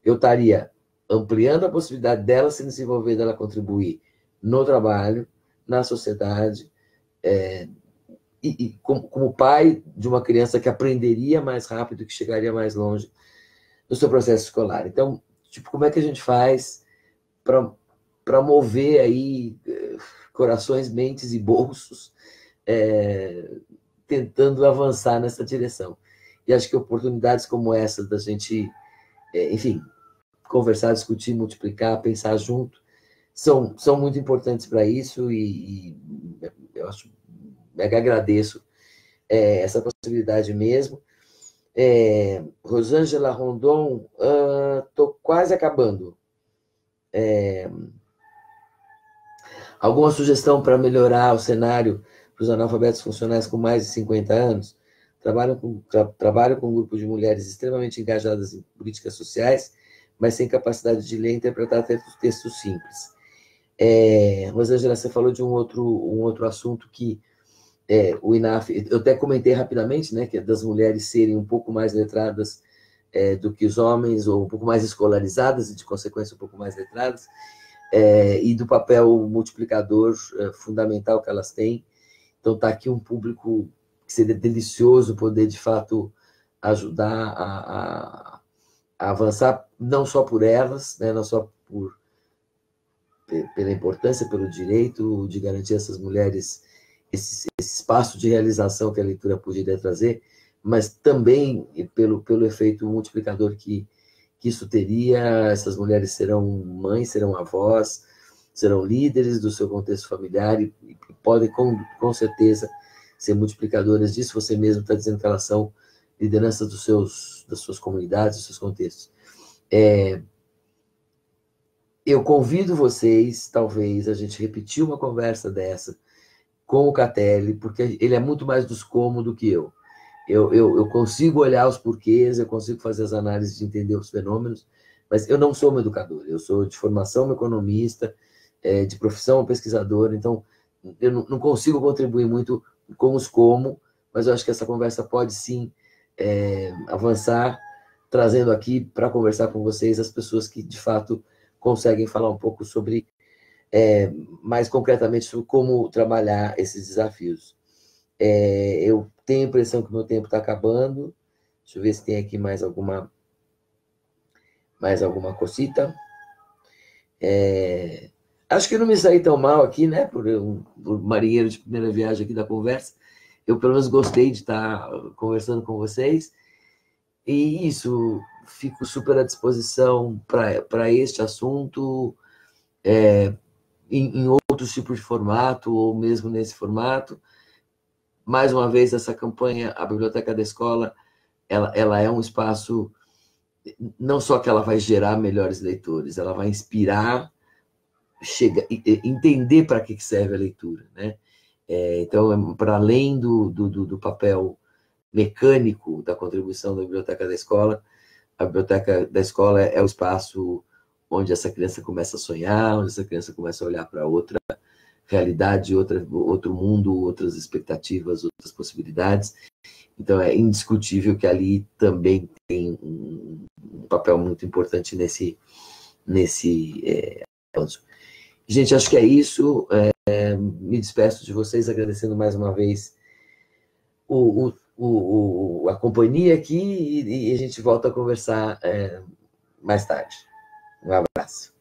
eu estaria ampliando a possibilidade dela se desenvolver, dela contribuir no trabalho, na sociedade, e como pai de uma criança que aprenderia mais rápido, que chegaria mais longe no seu processo escolar. Então, como é que a gente faz para mover aí corações, mentes e bolsos tentando avançar nessa direção? E acho que oportunidades como essa da gente, enfim, conversar, discutir, multiplicar, pensar junto, são muito importantes para isso, e eu acho, mega agradeço essa possibilidade mesmo. Rosângela Rondon, estou quase acabando. Alguma sugestão para melhorar o cenário para os analfabetos funcionais com mais de 50 anos? Trabalho com um grupo de mulheres extremamente engajadas em políticas sociais, mas sem capacidade de ler e interpretar textos simples. Rosângela, você falou de um outro assunto que o INAF, eu até comentei rapidamente, né, que é das mulheres serem um pouco mais letradas do que os homens, ou um pouco mais escolarizadas e, de consequência, um pouco mais letradas, e do papel multiplicador fundamental que elas têm. Então, está aqui um público que seria delicioso poder, de fato, ajudar a avançar, não só por elas, né, não só pela importância, pelo direito de garantir a essas mulheres esse espaço de realização que a leitura poderia trazer, mas também pelo efeito multiplicador que isso teria. Essas mulheres serão mães, serão avós, serão líderes do seu contexto familiar e podem, com certeza, ser multiplicadoras disso. Você mesmo está dizendo que elas são lideranças das suas comunidades, dos seus contextos. Eu convido vocês, talvez, a gente repetir uma conversa dessa com o Catelli, porque ele é muito mais dos como do que eu. Eu consigo olhar os porquês, eu consigo fazer as análises de entender os fenômenos, mas eu não sou um educador, eu sou de formação um economista, de profissão um pesquisador, então eu não consigo contribuir muito com os como, mas eu acho que essa conversa pode sim avançar, trazendo aqui para conversar com vocês as pessoas que de fato conseguem falar um pouco sobre, mais concretamente, sobre como trabalhar esses desafios. Eu tenho a impressão que o meu tempo está acabando. Deixa eu ver se tem aqui mais alguma cosita. Acho que eu não me saí tão mal aqui, né? Por marinheiro de primeira viagem aqui da conversa. Eu, pelo menos, gostei de estar conversando com vocês. E isso, fico super à disposição para este assunto, em outros tipos de formato, ou mesmo nesse formato. Mais uma vez, essa campanha, a Biblioteca da Escola, ela é um espaço, não só que ela vai gerar melhores leitores, ela vai inspirar, entender para que serve a leitura, né? Então, para além do papel mecânico da contribuição da Biblioteca da Escola, a Biblioteca da Escola é o espaço onde essa criança começa a sonhar, onde essa criança começa a olhar para outra realidade, outro mundo, outras expectativas, outras possibilidades. Então, é indiscutível que ali também tem um papel muito importante nesse avanço. Gente, acho que é isso. Me despeço de vocês, agradecendo mais uma vez a companhia aqui, e a gente volta a conversar mais tarde. Um abraço.